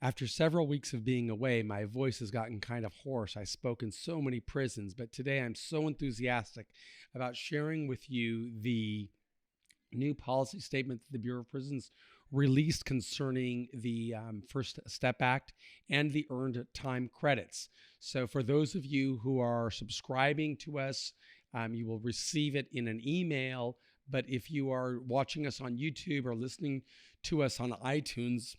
After several weeks of being away, my voice has gotten kind of hoarse. I spoke in so many prisons, but today I'm so enthusiastic about sharing with you the new policy statement that the Bureau of Prisons released concerning the First Step Act and the earned time credits. So for those of you who are subscribing to us, you will receive it in an email. But if you are watching us on YouTube or listening to us on iTunes,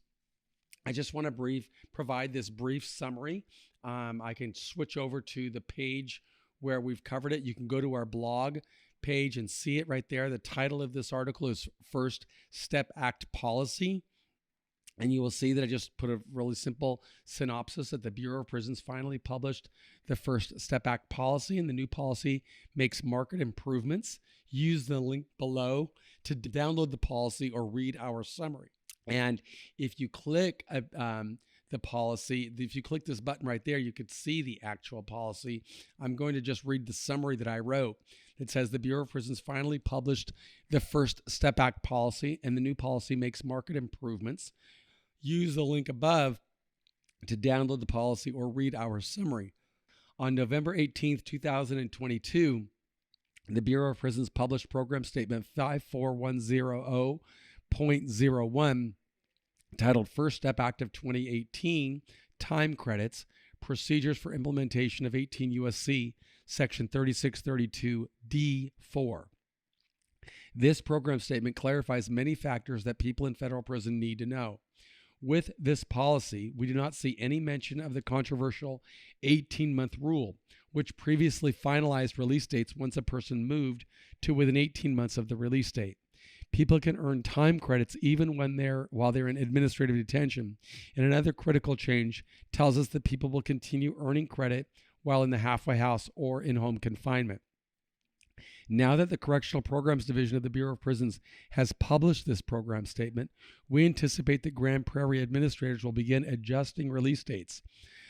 I just want to provide this brief summary. I can switch over to the page where we've covered it. You can go to our blog page and see it right there. The title of this article is First Step Act Policy. And you will see that I just put a really simple synopsis that the Bureau of Prisons finally published the First Step Act policy, and the new policy makes marked improvements. Use the link below to download the policy or read our summary. And if you click the policy, if you click this button right there, you could see the actual policy. I'm going to just read the summary that I wrote. It says the Bureau of Prisons finally published the First Step Act policy, and the new policy makes marked improvements. Use the link above to download the policy or read our summary. On November 18th, 2022, the Bureau of Prisons published Program Statement 54100.01 titled First Step Act of 2018, Time Credits, Procedures for Implementation of 18 U.S.C. Section 3632 D4. This program statement clarifies many factors that people in federal prison need to know. With this policy, we do not see any mention of the controversial 18-month rule, which previously finalized release dates once a person moved to within 18 months of the release date. People can earn time credits even while they're in administrative detention. And another critical change tells us that people will continue earning credit while in the halfway house or in home confinement. Now that the Correctional Programs Division of the Bureau of Prisons has published this program statement, we anticipate that Grand Prairie administrators will begin adjusting release dates.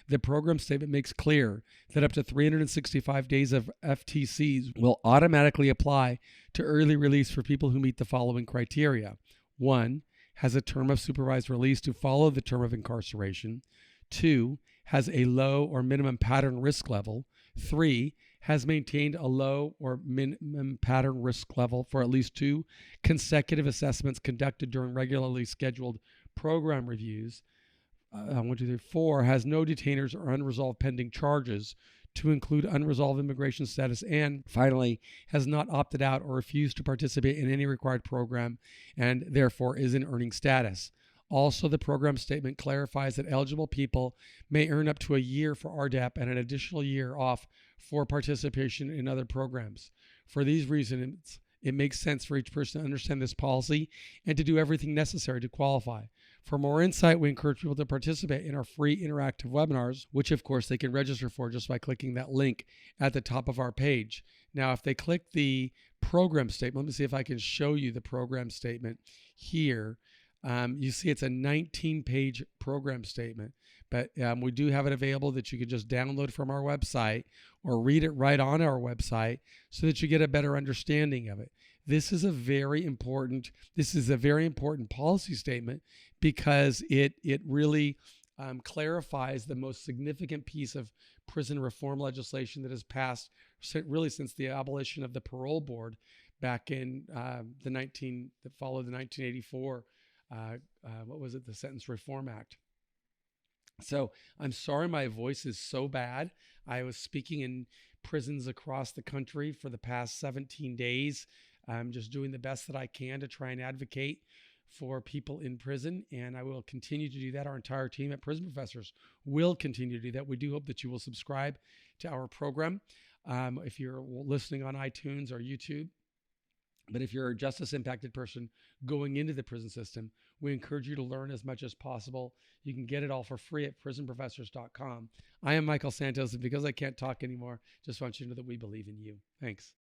The program statement makes clear that up to 365 days of FTCs will automatically apply to early release for people who meet the following criteria. 1. Has a term of supervised release to follow the term of incarceration. 2. Has a low or minimum pattern risk level. 3. Has maintained a low or minimum pattern risk level for at least 2 consecutive assessments conducted during regularly scheduled program reviews. 4, has no detainers or unresolved pending charges, to include unresolved immigration status, and finally, has not opted out or refused to participate in any required program and therefore is in earning status. Also, the program statement clarifies that eligible people may earn up to a year for RDAP and an additional year off for participation in other programs. For these reasons, it makes sense for each person to understand this policy and to do everything necessary to qualify. For more insight, we encourage people to participate in our free interactive webinars, which of course they can register for just by clicking that link at the top of our page. Now, if they click the program statement, let me see if I can show you the program statement here. You see it's a 19-page program statement, but we do have it available that you can just download from our website or read it right on our website so that you get a better understanding of it. This is a very important policy statement because it really clarifies the most significant piece of prison reform legislation that has passed really since the abolition of the parole board back in that followed the 1984 the Sentence Reform Act. So I'm sorry my voice is so bad. I was speaking in prisons across the country for the past 17 days. I'm just doing the best that I can to try and advocate for people in prison, and I will continue to do that. Our entire team at Prison Professors will continue to do that. We do hope that you will subscribe to our program if you're listening on iTunes or YouTube. But if you're a justice impacted person going into the prison system, we encourage you to learn as much as possible. You can get it all for free at prisonprofessors.com. I am Michael Santos, and because I can't talk anymore, just want you to know that we believe in you. Thanks.